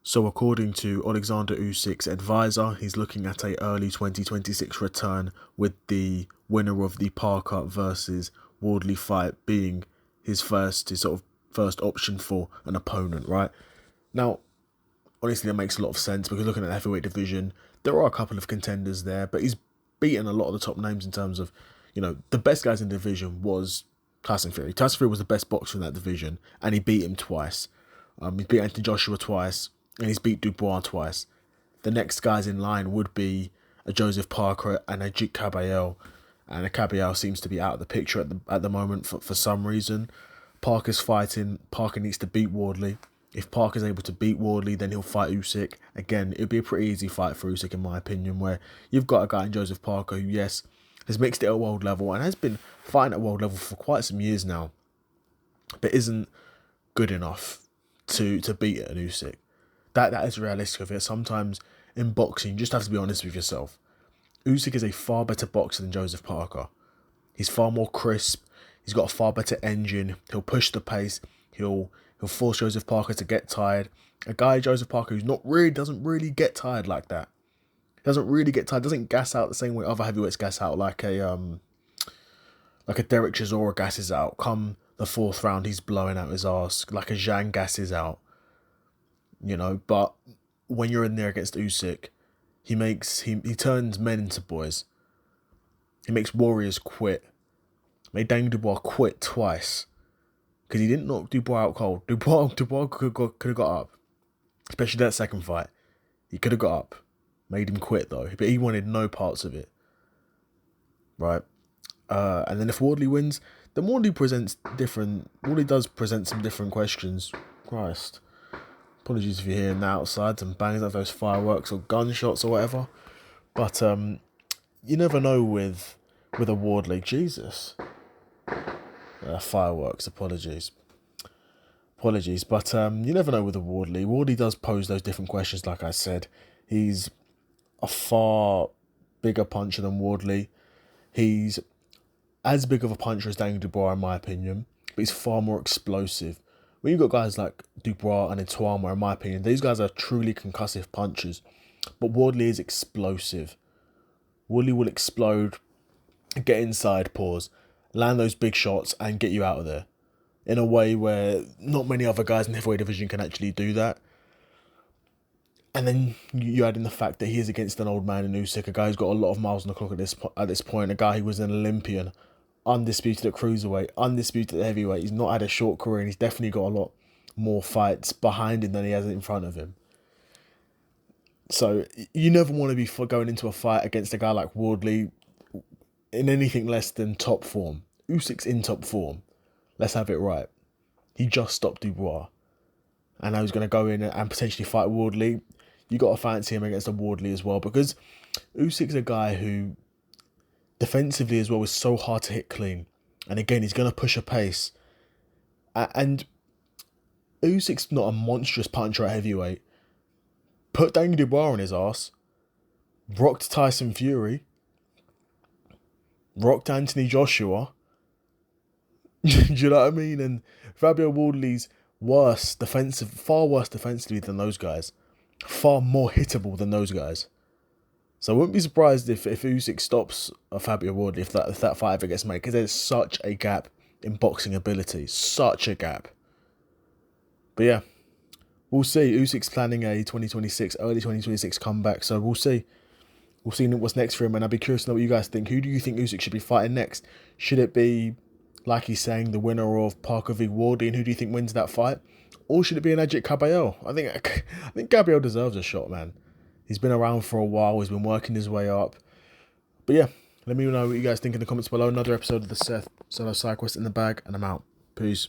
So according to Oleksandr Usyk's advisor, he's looking at a early 2026 return, with the winner of the Parker versus Wardley fight being his sort of first option for an opponent, right? Now, honestly, that makes a lot of sense because looking at the heavyweight division, there are a couple of contenders there, but he's beaten a lot of the top names in terms of, the best guys in the division was Tyson Fury. Tyson Fury was the best boxer in that division, and he beat him twice. He's beat Anthony Joshua twice, and he's beat Dubois twice. The next guys in line would be a Joseph Parker and a Jit Caballel, and a Caballel seems to be out of the picture at the moment for some reason. Parker's fighting. Parker needs to beat Wardley. If Parker's able to beat Wardley, then he'll fight Usyk. Again, it'd be a pretty easy fight for Usyk, in my opinion, where you've got a guy in Joseph Parker who, yes, has mixed it at world level and has been fighting at world level for quite some years now, but isn't good enough to beat an Usyk. That is realistic of it. Sometimes in boxing, you just have to be honest with yourself. Usyk is a far better boxer than Joseph Parker. He's far more crisp. He's got a far better engine. He'll push the pace. He'll force Joseph Parker to get tired. A guy, Joseph Parker, doesn't really get tired like that. Doesn't really get tired. Doesn't gas out the same way other heavyweights gas out, like a Derek Chisora gasses out. Come the fourth round, he's blowing out his arse. Like a Zhang gasses out. But when you're in there against Usyk, he turns men into boys. He makes warriors quit. Made Daniel Dubois quit twice because he didn't knock Dubois out cold. Dubois could have got up, especially that second fight. He could have got up, made him quit though, but he wanted no parts of it. Right, and then if Wardley wins, then Wardley does present some different questions. Christ. Apologies if you're hearing the outside, some bangs like those fireworks or gunshots or whatever. But you never know with a Wardley. Jesus. Fireworks, apologies. But you never know with a Wardley. Wardley does pose those different questions, like I said. He's a far bigger puncher than Wardley. He's as big of a puncher as Daniel Dubois, in my opinion, but he's far more explosive. When you've got guys like Dubois and Ituama, in my opinion, these guys are truly concussive punchers. But Wardley is explosive. Wardley will explode, get inside, pause, land those big shots, and get you out of there in a way where not many other guys in the heavyweight division can actually do that. And then you add in the fact that he is against an old man in Usyk, a guy who's got a lot of miles on the clock at this point, a guy who was an Olympian, undisputed at cruiserweight, undisputed at heavyweight. He's not had a short career, and he's definitely got a lot more fights behind him than he has in front of him. So you never want to be going into a fight against a guy like Wardley in anything less than top form. Usyk's in top form. Let's have it right. He just stopped Dubois, and now he's going to go in and potentially fight Wardley. You got to fancy him against a Wardley as well, because Usyk's a guy who defensively as well is so hard to hit clean. And again, he's going to push a pace. And Usyk's not a monstrous puncher at heavyweight. Put Daniel Dubois on his ass. Rocked Tyson Fury. Rocked Anthony Joshua. Do you know what I mean? And Fabio Wardley's far worse defensively than those guys. Far more hittable than those guys. So I wouldn't be surprised if Usyk stops Fabio Wardley if that fight ever gets made, because there's such a gap in boxing ability. Such a gap. But yeah, we'll see. Usyk's planning a early 2026 comeback, so we'll see. We'll see what's next for him, and I'd be curious to know what you guys think. Who do you think Usyk should be fighting next? Should it be, like he's saying, the winner of Parker v Wardley, and who do you think wins that fight? Or should it be an Jit Caballel? I think Caballel deserves a shot, man. He's been around for a while. He's been working his way up. But yeah, let me know what you guys think in the comments below. Another episode of the Solo Cyclist in the bag, and I'm out. Peace.